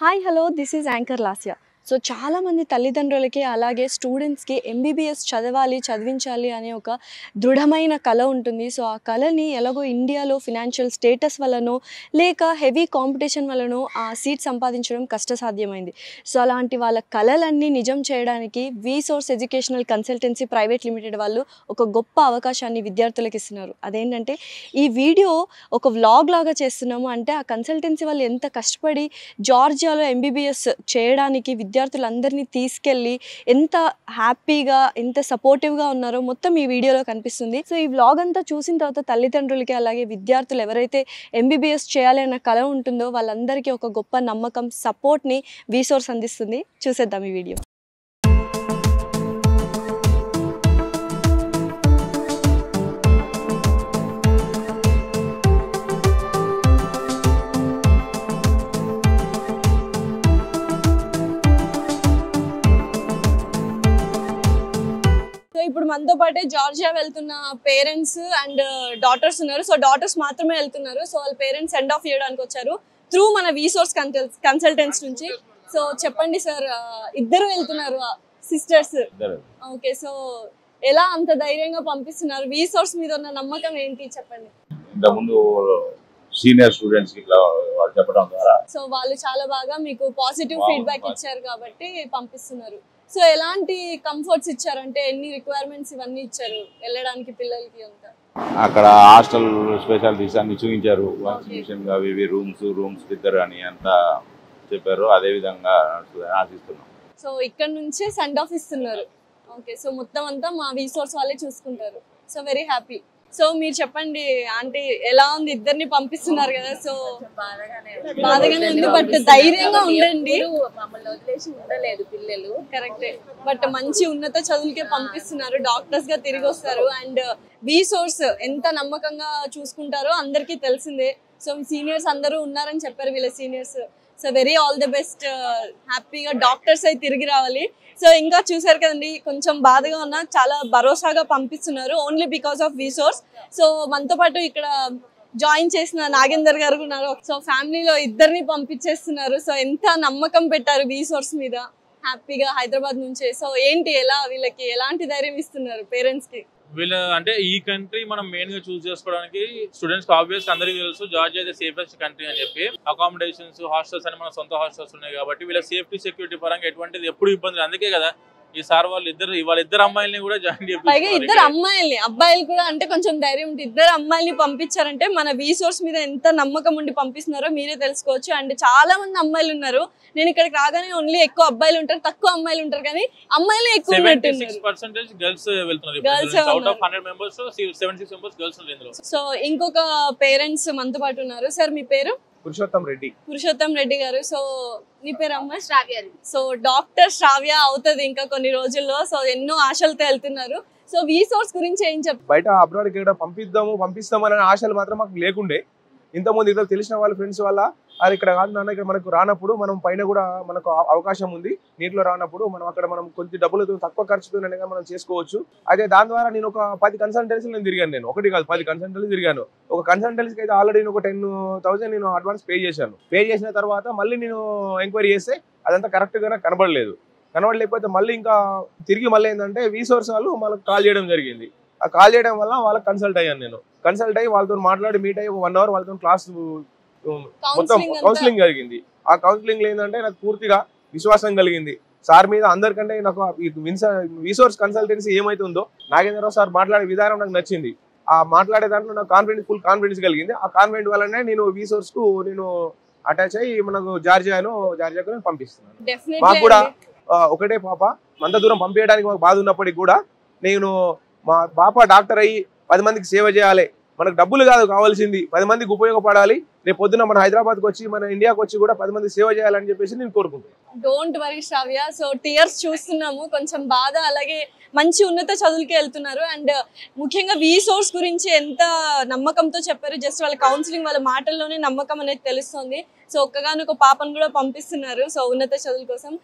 Hi hello this is anchor Lasya. So చాలామంది తల్లిదండ్రులకి అలాగే స్టూడెంట్స్కి ఎంబీబీఎస్ చదవాలి చదివించాలి అనే ఒక దృఢమైన కళ ఉంటుంది. సో ఆ కళని ఎలాగో ఇండియాలో ఫినాన్షియల్ స్టేటస్ వల్లనో లేక హెవీ కాంపిటీషన్ వల్లనో ఆ సీట్ సంపాదించడం కష్టసాధ్యమైంది. సో అలాంటి వాళ్ళ కళలన్నీ నిజం చేయడానికి వీసోర్స్ ఎడ్యుకేషనల్ కన్సల్టెన్సీ ప్రైవేట్ లిమిటెడ్ వాళ్ళు ఒక గొప్ప అవకాశాన్ని విద్యార్థులకు ఇస్తున్నారు. అదేంటంటే ఈ వీడియో ఒక వ్లాగ్ లాగా చేస్తున్నాము. అంటే ఆ కన్సల్టెన్సీ వాళ్ళు ఎంత కష్టపడి జార్జియాలో ఎంబీబీఎస్ చేయడానికి విద్యార్థులందరినీ తీసుకెళ్ళి ఎంత హ్యాపీగా ఎంత సపోర్టివ్గా ఉన్నారో మొత్తం ఈ వీడియోలో కనిపిస్తుంది. సో ఈ వ్లాగ్ అంతా చూసిన తర్వాత తల్లిదండ్రులకి అలాగే విద్యార్థులు ఎవరైతే ఎంబీబీఎస్ చేయాలి అన్న కళ ఉంటుందో వాళ్ళందరికీ ఒక గొప్ప నమ్మకం సపోర్ట్ని వీసోర్స్ అందిస్తుంది. చూసేద్దాం ఈ వీడియో. ఇప్పుడు మనతో పాటే జార్జియా వెళ్తున్న పేరెంట్స్ అండ్ డాటర్స్ ఉన్నారు. సో డాటర్స్ మాత్రమే వెళ్తున్నారు. సో వాళ్ళ పేరెంట్స్ సెండ్ ఆఫ్ చేయడానికి వచ్చారు త్రూ మన వీసోర్స్ కన్సల్టెంట్స్ నుంచి. సో చెప్పండి సార్, ఇద్దరు వెళ్తున్నారు సిస్టర్స్. ఓకే, సో ఎలా అంత ధైర్యంగా పంపిస్తున్నారు? వీసోర్స్ మీద ఉన్న నమ్మకం ఏంటి చెప్పండి. ఇంతకుముందు సీనియర్ స్టూడెంట్స్ కి వాళ్ళు చెప్పడం ద్వారా సో వాళ్ళు చాలా బాగా మీకు పాజిటివ్ ఫీడ్బ్యాక్ ఇచ్చారు కాబట్టి పంపిస్తున్నారు. సో ఎలాంటి కంఫర్ట్స్ ఇచ్చారంటే ఎన్ని రిక్వైర్మెంట్స్ ఇవన్నీ ఇచ్చారు వెళ్ళడానికి పిల్లలకి అంతా? అక్కడ హాస్టల్ స్పెషాలిటీస్ అన్ని చూపించారు. రూమ్స్ ఇద్దరు అని అంతా చెప్పారు. అదే విధంగా ఆశిస్తున్నాం. సో ఇక్కడ నుంచే సెండ్ ఆఫ్ ఇస్తున్నారు. ఓకే, సో మొత్తం అంతా మా వీసోర్స్ వాళ్ళే చూసుకుంటారు. So very happy. సో మీరు చెప్పండి ఆంటీ, ఎలా ఉంది? ఇద్దరిని పంపిస్తున్నారు కదా, సో బాధగానే ఉంది బట్ ధైర్యంగా ఉండండి. మమ్మల్ని వదిలేసి ఉండలేదు పిల్లలు. కరెక్టే, బట్ మంచి ఉన్నత చదువులకే పంపిస్తున్నారు. డాక్టర్స్ గా తిరిగి వస్తారు. అండ్ వీసోర్స్ ఎంత నమ్మకంగా చూసుకుంటారో అందరికీ తెలిసిందే. సో సీనియర్స్ అందరూ ఉన్నారని చెప్పారు వీళ్ళ seniors. So very all the best. హ్యాపీగా డాక్టర్స్ అయి తిరిగి రావాలి. సో ఇంకా చూసారు కదండి, కొంచెం బాధగా ఉన్నా చాలా భరోసాగా పంపిస్తున్నారు ఓన్లీ బికాస్ ఆఫ్ వీసోర్స్. సో మనతో పాటు ఇక్కడ జాయిన్ చేసిన నాగేందర్ గారు ఉన్నారు. సో ఫ్యామిలీలో ఇద్దరిని పంపించేస్తున్నారు. సో ఎంత నమ్మకం పెట్టారు వీసోర్స్ మీద హ్యాపీగా హైదరాబాద్ నుంచే. సో ఏంటి, ఎలా వీళ్ళకి ఎలాంటి ధైర్యం ఇస్తున్నారు పేరెంట్స్ కి? వీళ్ళ అంటే ఈ కంట్రీ మనం మెయిన్ గా చూస్ చేసుకోవడానికి స్టూడెంట్స్ ఆబ్వియస్ అందరికీ తెలుసు జార్జియా అయితే సేఫెస్ట్ కంట్రీ అని చెప్పి. అకామిడేషన్స్ హాస్టల్స్ అని మన సొంత హాస్టల్స్ ఉన్నాయి కాబట్టి వీళ్ళ సేఫ్టీ సెక్యూరిటీ పరంగా ఎటువంటిది ఎప్పుడు ఇబ్బంది. అందుకే కదా ఈ సార్ వాళ్ళిద్దరు అమ్మాయిల్ని కూడా జాయిన్ చేయాలి. ఇద్దరు అమ్మాయిల్ని, అబ్బాయిలు కూడా అంటే కొంచెం ధైర్యం ఉంటుంది. ఇద్దరు అమ్మాయిల్ని పంపించారంటే మన వీసోర్స్ మీద ఎంత నమ్మకం ఉండి పంపిస్తున్నారో మీరే తెలుసుకోవచ్చు. అండ్ చాలా మంది అమ్మాయిలు ఉన్నారు. నేను ఇక్కడికి రాగానే ఓన్లీ ఎక్కువ అబ్బాయిలు ఉంటారు, తక్కువ అమ్మాయిలు ఉంటారు, కానీ అమ్మాయిలు ఎక్కువ. 76% గర్ల్స్ వెళ్తున్నారు. Out of 100 members 76 members girls ఉన్నారు. సో ఇంకొక పేరెంట్స్ మనతో పాటు ఉన్నారు. సార్ మీ పేరు? పురుషోత్తం రెడ్డి గారు. సో నీ పేరు అమ్మ? శ్రావ్య. సో డాక్టర్ శ్రావ్య అవుతుంది ఇంకా కొన్ని రోజుల్లో. సో ఎన్నో ఆశలతో వెళ్తున్నారు. సో వీసోర్స్ గురించి ఏం చెప్తారు? బయట అబ్రాడ్ కి పంపిస్తామనే ఆశలు మాత్రం మాకు లేకుండే. ఇంతకుముందు ఇద్దరు తెలిసిన వాళ్ళ ఫ్రెండ్స్ వల్ల అది ఇక్కడ కాదు నాన్న, ఇక్కడ మనకు రానప్పుడు మనం పైన కూడా మనకు అవకాశం ఉంది, నీటిలో రానప్పుడు మనం కొంచెం డబ్బులతో తక్కువ ఖర్చుతో మనం చేసుకోవచ్చు. అయితే దాని ద్వారా నేను ఒక 10 కన్సల్టెన్సీలు నేను తిరిగాను. నేను ఒకటి కాదు 10 కన్సల్టెన్సీ తిరిగాను. ఒక కన్సల్టెన్సీకి అయితే ఆల్రెడీ నేను ఒక 10,000 నేను అడ్వాన్స్ పే చేశాను. పే చేసిన తర్వాత మళ్ళీ నేను ఎంక్వైరీ చేస్తే అదంతా కరెక్ట్గా కనబడలేకపోతే మళ్ళీ ఇంకా తిరిగి మళ్ళీ ఏంటంటే వీసోర్స్ వాళ్ళు మనకు కాల్ చేయడం జరిగింది. ఆ కాల్ చేయడం వల్ల వాళ్ళకి కన్సల్ట్ అయ్యాను. నేను కన్సల్ట్ అయ్యి వాళ్ళతో మాట్లాడి మీట్ అయ్యి 1 అవర్ వాళ్ళతో క్లాస్ మొత్తం కౌన్సిలింగ్ జరిగింది. ఆ కౌన్సిలింగ్ ఏంటంటే నాకు పూర్తిగా విశ్వాసం కలిగింది సార్ మీద. అందరికంటే నాకు వీసోర్స్ కన్సల్టెన్సీ ఏమైతే ఉందో నాగేంద్రరావు సార్ మాట్లాడే విధానం నాకు నచ్చింది. ఆ మాట్లాడే దాంట్లో నాకు ఫుల్ కాన్ఫిడెన్స్ కలిగింది. ఆ కాన్ఫిడెంట్ వల్లనే నేను వీసోర్స్ కు నేను అటాచ్ అయ్యి మనకు జార్జియాకు నేను పంపిస్తున్నాను. మాకు కూడా ఒకటే పాప, అంత దూరం పంపించడానికి మాకు బాధ ఉన్నప్పటికీ కూడా నేను మా పాప డాక్టర్ అయ్యి 10 మందికి సేవ చేయాలి. మనకు డబ్బులు కాదు కావాల్సింది, 10 మందికి ఉపయోగపడాలి. రేపు పొద్దున మన హైదరాబాద్కి వచ్చి మన ఇండియాకి వచ్చి కూడా 10 మంది సేవ చేయాలని చెప్పేసి నేను కోరుకుంటున్నాను. Don't worry Shravya. So tears చూస్తున్నాము, కొంచెం బాధ, అలాగే మంచి ఉన్నత చదువులకి వెళ్తున్నారు. అండ్ ముఖ్యంగా వీసోర్స్ గురించి ఎంత నమ్మకంతో చెప్పారు. జస్ట్ వాళ్ళ కౌన్సిలింగ్ వాళ్ళ మాటల్లోనే నమ్మకం అనేది తెలుస్తుంది. సో ఒక్కగానొక పాపను కూడా పంపిస్తున్నారు సో ఉన్నత చదువుల కోసం.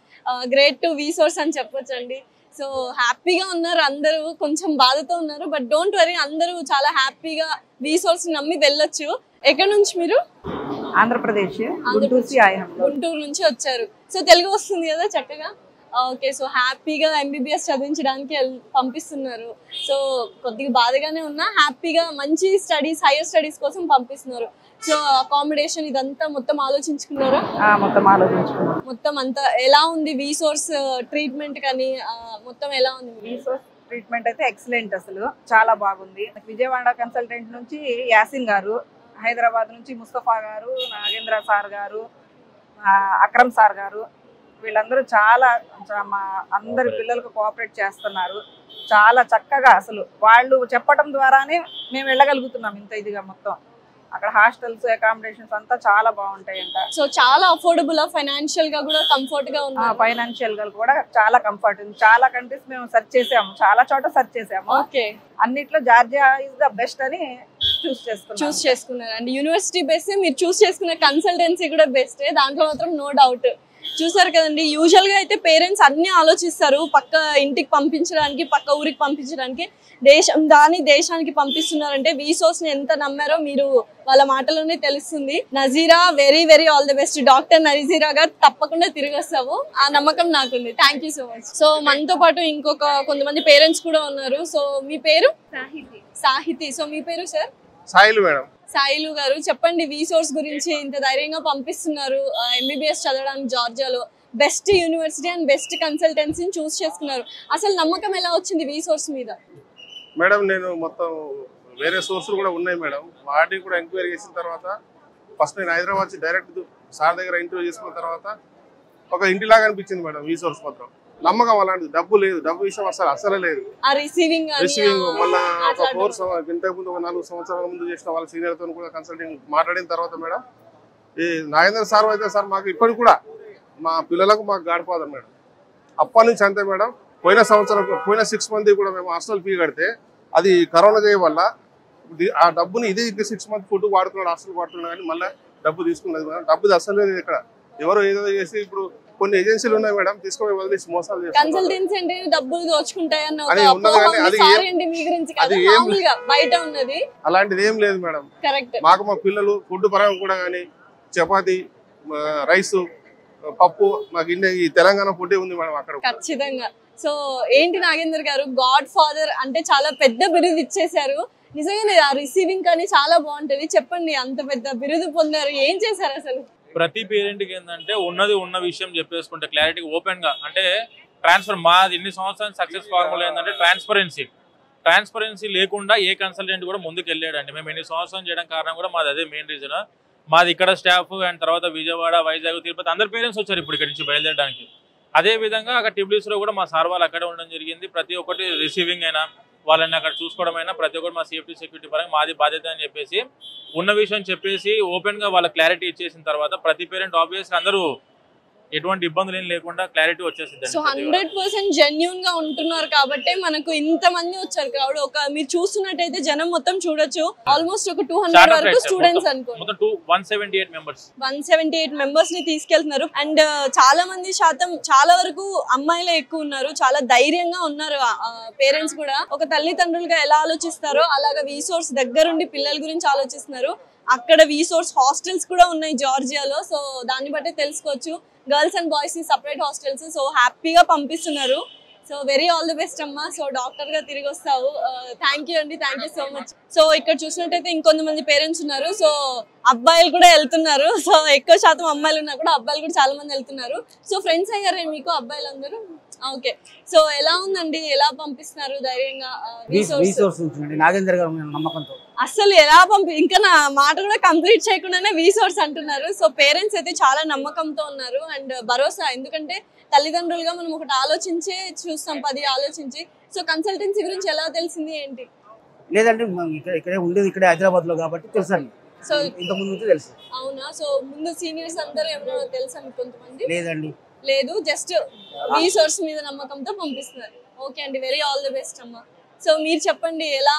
గ్రేట్ టు వీసోర్స్ అని చెప్పొచ్చండి. సో హ్యాపీగా ఉన్నారు అందరూ, కొంచెం బాధతో ఉన్నారు, బట్ డోంట్ వరీ అందరూ చాలా హ్యాపీగా వీసోర్స్ నమ్మి వెళ్ళొచ్చు. ఎక్కడ నుంచి మీరు? ఆంధ్రప్రదేశ్ గుంటూరు గుంటూరు నుంచి వచ్చారు. సో తెలుగు వస్తుంది కదా చక్కగా. ఓకే, సో హ్యాపీగా ఎంబీబీఎస్ చదివించడానికి పంపిస్తున్నారు. సో కొద్దిగా బాధగానే ఉన్నా హ్యాపీగా మంచి స్టడీస్, హైయర్ స్టడీస్ కోసం పంపిస్తున్నారు. సో అకామిడేషన్ ఇదంతా మొత్తం ఆలోచించుకున్నారా? మొత్తం అంతా ఎలా ఉంది? వీసోర్స్ ట్రీట్మెంట్ కానీ మొత్తం ఎలా ఉంది? వీసోర్స్ ట్రీట్మెంట్ అయితే ఎక్సలెంట్, అసలు చాలా బాగుంది. విజయవాడ కన్సల్టెంట్ నుంచి యాసిన్ గారు, హైదరాబాద్ నుంచి ముస్తఫా గారు, నాగేంద్ర సార్ గారు, అక్రమ్ సార్ గారు, వీళ్ళందరూ చాలా మా అందరి పిల్లలకు కోఆపరేట్ చేస్తున్నారు. చాలా చక్కగా అసలు వాళ్ళు చెప్పడం ద్వారానే మేము వెళ్ళగలుగుతున్నాం ఇంత ఇదిగా. మొత్తం అక్కడ హాస్టల్స్, అకామిడేషన్స్ అంతా చాలా బాగుంటాయంట. సో చాలా అఫోర్డబుల్, ఫైనాన్షియల్ గా కూడా కంఫర్ట్ గా ఉంది. ఫైనాన్షియల్ గా కూడా చాలా కంఫర్ట్ ఉంది. చాలా కంట్రీస్ మేము సెర్చ్ చేసాము, చాలా చోట సెర్చ్ చేసాము. ఓకే, అన్నిట్లో జార్జియా ఇస్ ద బెస్ట్ అని చూస్ చేసుకున్నారు. అండ్ యూనివర్సిటీ బెస్ట్, మీరు చూస్ చేసుకున్న కన్సల్టెన్సీ కూడా బెస్ట్, దాంట్లో మాత్రం నో డౌట్. చూసారు కదండి, యూజువల్ గా అయితే పేరెంట్స్ అన్ని ఆలోచిస్తారు, పక్క ఇంటికి పంపించడానికి, పక్క ఊరికి పంపించడానికి. దేశానికి పంపిస్తున్నారంటే వీసోర్స్ ని ఎంత నమ్మారో మీరు వాళ్ళ మాటలోనే తెలుస్తుంది. Nazeera, very very all the best. Doctor Nazeera గారు తప్పకుండా తిరిగి వస్తావు, ఆ నమ్మకం నాకుంది. Thank you so much. So మనతో పాటు ఇంకొక కొంతమంది పేరెంట్స్ కూడా ఉన్నారు. సో మీ పేరు? సాహితి. సో మీ పేరు సార్? సాయిలు మేడం. సాయిలు గారు, చెప్పండి వీసోర్స్ గురించి. ఇంత ధైర్యంగా పంపిస్తున్నారు ఎంబీబీఎస్ చదవడానికి జార్జియాలో, బెస్ట్ యూనివర్సిటీ అండ్ బెస్ట్ కన్సల్టెన్సీని చూస్ చేసుకున్నారు. అసలు నమ్మకం ఎలా వచ్చింది వీసోర్స్ మీద? మేడం నేను మొత్తం వేరే సోర్సులు కూడా ఉన్నాయి మేడం, వాటిని కూడా ఎంక్వైరీ చేసిన తర్వాత ఫస్ట్ నేను హైదరాబాద్ డైరెక్ట్ సార్ దగ్గర ఇంటర్వ్యూ చేసుకున్న తర్వాత ఒక ఇంటిలాగా అనిపించింది మేడం ఈ సోర్స్ మాత్రం. నమ్మకం అలాంటిది, డబ్బు లేదు, డబ్బు విషయం అసలే లేదు. రిసీవింగ్ మళ్ళీ ఒక 4 ఇంతకు ముందు 4 సంవత్సరాల ముందు చేసిన వాళ్ళ సీనియర్తో కూడా కన్సల్టింగ్ మాట్లాడిన తర్వాత మేడం, ఈ నాగేంద్ర సార్ అయితే సార్ మాకు ఇప్పటికి కూడా మా పిల్లలకు మాకు గాడ్ ఫాదర్ మేడం. అప్పటి నుంచి అంతే మేడం. పోయిన 6 మంత్ కూడా మేము హాస్టల్ ఫీ కడితే అది కరోనా చేయ వల్ల ఆ డబ్బుని ఇదే 6 మంత్ ఫుడ్ వాడుతున్నాడు, హాస్టల్ వాడుతున్నాడు, కానీ మళ్ళీ డబ్బు తీసుకున్నది మేడం. డబ్బు అసలు లేదు ఇక్కడ. ఎవరో ఏదో చేసి ఇప్పుడు కొన్ని ఏజెన్సీలు ఉన్నాయి మేడం, తీసుకొని వదిలేసి మోసాలు అలాంటిది ఏం లేదు మేడం. మాకు మా పిల్లలు ఫుడ్ పరంగా కూడా కానీ చపాతి, రైస్, పప్పు, మాకు ఈ తెలంగాణ ఫుడ్ ఉంది మేడం అక్కడ. ఖచ్చితంగా. సో ఏంటి నాగేందర్ గారు, గాడ్ ఫాదర్ అంటే చాలా పెద్ద బిరుదు ఇచ్చేసారు. నిజంగానే ఆ రిసీవింగ్ కానీ చాలా బాగుంటది. చెప్పండి, అంత పెద్ద బిరుదు పొందారు, ఏం చేశారు అసలు? ప్రతి పేరెంట్కి ఏంటంటే ఉన్న విషయం చెప్పేసుకుంటే క్లారిటీ ఓపెన్ గా, అంటే ట్రాన్స్ఫర్ మాది ఇన్ని సంవత్సరాల సక్సెస్ ఫార్ములా ఏంటంటే ట్రాన్స్పరెన్సీ లేకుండా ఏ కన్సల్టెంట్ కూడా ముందుకు వెళ్ళాడండి. మేము ఎన్ని సంవత్సరం చేయడం కారణం కూడా మాది అదే మెయిన్ రీజన్. మాది ఇక్కడ స్టాఫ్ అండ్ తర్వాత విజయవాడ, వైజాగ్, తిరుపతి అందరు పేరెంట్స్ వచ్చారు ఇప్పుడు ఇక్కడ నుంచి బయలుదేరడానికి. అదే విధంగా అక్కడ టిబ్లీస్లో కూడా మా సార్ వాళ్ళు అక్కడే ఉండడం జరిగింది. ప్రతి ఒక్కటి రిసీవింగ్ అయినా వాళ్ళని అక్కడ చూసుకోవడం అయినా ప్రతి ఒక్కటి మా సేఫ్టీ సెక్యూరిటీ పరంగా మాది బాధ్యత అని చెప్పేసి ఉన్న విషయం చెప్పేసి ఓపెన్గా వాళ్ళ క్లారిటీ ఇచ్చేసిన తర్వాత ప్రతి పేరెంట్ ఆబ్వియస్గా అందరూ ఎటువంటి ఇబ్బందులు ఏం లేకుండా క్లారిటీ వచ్చేసింది. సో 100% జెన్యూన్ గా ఉంటున్నారు కాబట్టి మనకు ఇంత మంది వచ్చారు క్రౌడ్. ఒక మీరు చూస్తున్నట్టయితే జనం మొత్తం చూడొచ్చు, ఆల్మోస్ట్ ఒక 200 వరకు స్టూడెంట్స్ అనుకో, మొత్తం 178 మెంబర్స్ ని తీసుకెళ్తున్నారు. అండ్ చాలా వరకు అమ్మాయిలే ఎక్కువ ఉన్నారు. చాలా ధైర్యంగా ఉన్నారు పేరెంట్స్ కూడా. ఒక తల్లిదండ్రులుగా ఎలా ఆలోచిస్తారో అలాగా వీసోర్స్ దగ్గరుండి పిల్లల గురించి ఆలోచిస్తున్నారు. అక్కడ వీసోర్స్ హాస్టల్స్ కూడా ఉన్నాయి జార్జియాలో. సో దాన్ని బట్టి తెలుసుకోవచ్చు, గర్ల్స్ అండ్ బాయ్స్ ని సపరేట్ హాస్టల్స్. సో హ్యాపీగా పంపిస్తున్నారు. So very all the best అమ్మా. సో డాక్టర్ గా తిరిగి వస్తావు. థ్యాంక్ యూ అండి, thank you so much. So ఇక్కడ చూసినట్టయితే ఇంకొంతమంది పేరెంట్స్ ఉన్నారు. సో అబ్బాయిలు కూడా వెళ్తున్నారు. సో ఎక్కువ శాతం అమ్మాయిలు ఉన్నా కూడా అబ్బాయిలు కూడా చాలా మంది వెళ్తున్నారు. సో ఫ్రెండ్స్ అయ్యారే మీకు అబ్బాయిలు అందరూ? ఓకే. సో ఎలా ఉందండి, ఎలా పంపిస్తున్నారు ధైర్యంగా? నాగేంద్ర గారు నమ్మకంతో అసలు ఎలా ఇంకా నా మాట కూడా కంప్లీట్ చేయకుండానే వీసోర్స్ అంటున్నారు. సో పేరెంట్స్ అయితే చాలా నమ్మకంతో ఉన్నారు అండ్ భరోసా. ఎందుకంటే తల్లిదండ్రులుగా మనం ఒకటి ఆలోచించే చూస్తాం, 10 ఆలోచించి. సో కన్సల్టెన్సీ గురించి ఎలా తెలిసింది ఏంటి? లేదంటే ఇక్కడే ఉండేది, ఇక్కడే హైదరాబాద్ లో కాబట్టి తెలుసండి. సో ఇంత ముందు తెలుసు. అవునా? సో ముందు సీనియర్స్ అందరూ ఏమైనా తెలుసా కొంతమంది? లేదండి, లేదు, జస్ట్ వీసోర్స్ మీద నమ్మకంతో పంపిస్తున్నారు. ఓకే అండి, వెరీ ఆల్ ది బెస్ట్ అమ్మా. సో మీరు చెప్పండి, ఎలా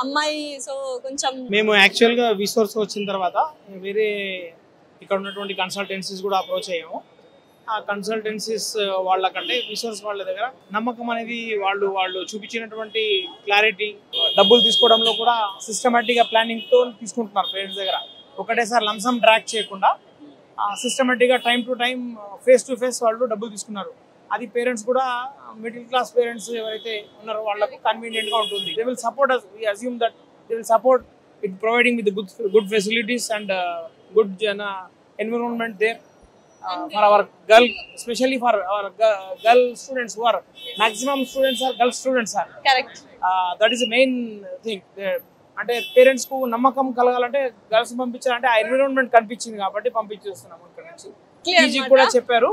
అమ్మాయి? సో కొంచెం మేము యాక్చువల్గా వీసోర్స్ వచ్చిన తర్వాత వేరే ఇక్కడ ఉన్నటువంటి కన్సల్టెన్సీస్ కూడా అప్రోచ్ అయ్యాము. ఆ కన్సల్టెన్సీస్ వాళ్ళకంటే వీసోర్స్ వాళ్ళ దగ్గర నమ్మకం అనేది వాళ్ళు చూపించినటువంటి క్లారిటీ, డబ్బులు తీసుకోవడంలో కూడా సిస్టమేటిక్గా ప్లానింగ్తో తీసుకుంటున్నారు పేరెంట్స్ దగ్గర. ఒకటేసారి లంసమ్ ట్రాక్ చేయకుండా సిస్టమేటిక్గా time to time face to face వాళ్ళు డబ్బులు తీసుకున్నారు. అది పేరెంట్స్ కూడా మిడిల్ క్లాస్ పేరెంట్స్ ఎవరైతే ఉన్నారో వాళ్ళకు కన్వీనియంట్గా ఉంటుంది. They will support us. We assume that they will support it, providing with the good facilities and good environment there for our girl, especially for our girl students who are maximum students are girl students are. Correct. That is the main thing. అంటే parents కు నమ్మకం కలగాలంటే girls పంపించాలంటే ఆ environment కనిపించింది కాబట్టి పంపించేస్తున్నాము ఇక్కడ నుంచి. పీజీ కూడా చెప్పారు,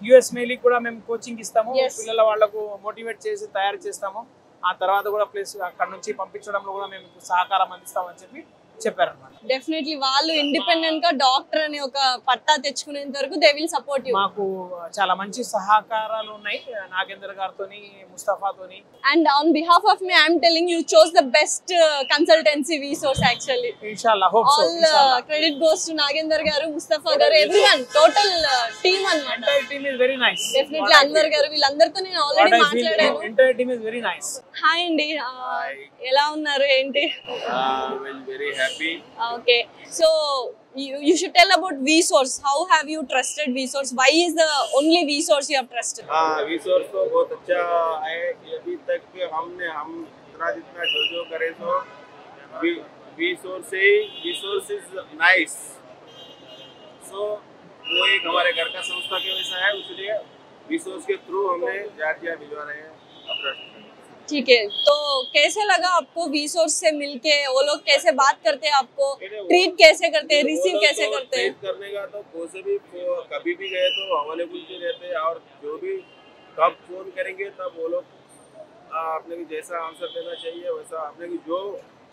యుఎస్ మెయిల్ కూడా మేము కోచింగ్ ఇస్తాము, పిల్లల వాళ్ళకు మోటివేట్ చేసి తయారు చేస్తాము. ఆ తర్వాత కూడా ప్లేస్ అక్కడ నుంచి పంపించడంలో కూడా మేము సహకారం అందిస్తామని చెప్పి చెప్పారు అన్నమాట. డెఫినెట్లీ వాళ్ళు ఇండిపెండెంట్ గా డాక్టర్ అనే ఒక పట్టా తెచ్చుకునేంత వరకు దే విల్ సపోర్ట్ యు. మాకు చాలా మంచి సహకారాలు ఉన్నాయి నాగేంద్ర గారితోని, ముస్తఫాతోని. And on behalf of me I am telling you chose the best consultancy resource actually. ఇన్షాల్లా, hope so. All credit goes to Nagendra garu, Mustafa గారు, everyone, total team అన్నమాట. Entire team is very nice. Definitely Anwar గారు, వీళ్ళందరితో నేను ఆల్రెడీ మాట్లాడాను. Entire team is very nice. Hi అండి, ఎలా ఉన్నారు, ఏంటి? Very happy. Okay, so you should tell about Vsource. How have you trusted Vsource? Why is the only Vsource you have trusted? Vsource तो बहुत अच्छा है. अभी तक हम जितना जो करे तो Vsource is nice. So वो एक हमारे घर का संस्था के वैसा है, इसलिए Vsource के थ्रू हमने जॉर्जिया भिजवा रहे हैं अपना. ठीक है, तो कैसे लगा आपको Vsource से मिलके? वो लोग कैसे बात करते हैं, आपको ट्रीट कैसे करते हैं, रिसीव कैसे करते हैं? ट्रीट करने का तो कोई से भी कभी भी गए तो अवेलेबल भी रहते हैं, और जो भी कब फोन करेंगे तब वो लोग आपने की जैसा आंसर देना चाहिए वैसा आपने की जो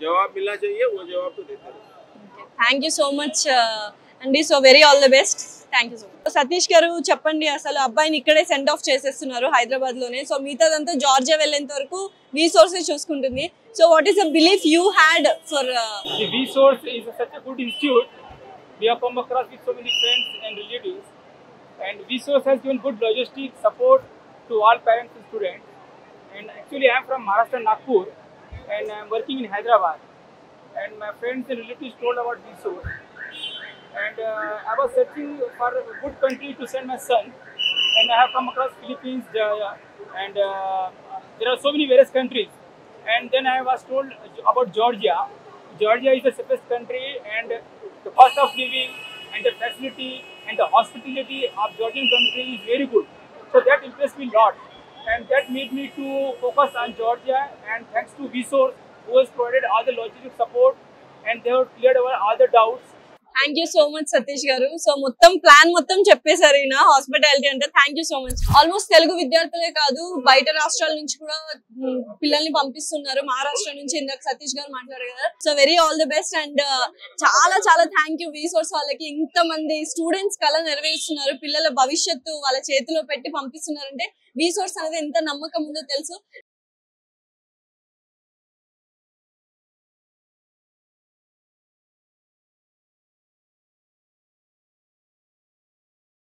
जवाब मिलना चाहिए वो जवाब तो देते हैं. థ్యాంక్ యూ సో మచ్ అండి. So very all the best. Thank you so much. Satish గారు చెప్పండి, అసలు అబ్బాయిని ఇక్కడే సెండ్ ఆఫ్ చేసేస్తున్నారు హైదరాబాద్ లోనే. సో మిగతాదంతా జార్జియా వెళ్ళేంత వరకు Vsource చూసుకుంటుంది. So what is the belief you had for Vsource is such a good institute. We have come across with so many friends and relatives, and Vsource has given good logistic support to all parents and students. And actually I am from Maharashtra, Nagpur, and I am working in Hyderabad. And my friends and relatives told about Vsource, and I was searching for a good country to send my son, and I have come across Philippines, and there are so many various countries, and then I was told about Georgia. Georgia is the safest country, and the cost of living and the facility and the hospitality of Georgian country is very good. So that impressed me a lot, and that made me to focus on Georgia. And thanks to Vsource, who has provided all the logistic support, and they have cleared over all the doubts. Thank you so much Satish garu. So మొత్తం plan మొత్తం చెప్పేశారు ఈయన hospitality అంటే. Thank you so much. Almost Telugu విద్యార్థులే కాదు, బయట రాష్ట్రాల నుంచి కూడా పిల్లల్ని పంపిస్తున్నారు. మహారాష్ట్ర నుంచి ఇందాక సతీష్ గారు మాట్లాడారు కదా. So very all the best. And చాలా చాలా థ్యాంక్ యూ Vsource వాళ్ళకి. ఇంతమంది స్టూడెంట్స్ కళ నెరవేరుస్తున్నారు, పిల్లల భవిష్యత్తు వాళ్ళ చేతిలో పెట్టి పంపిస్తున్నారంటే Vsource అనేది ఎంత నమ్మకం ఉందో తెలుసు.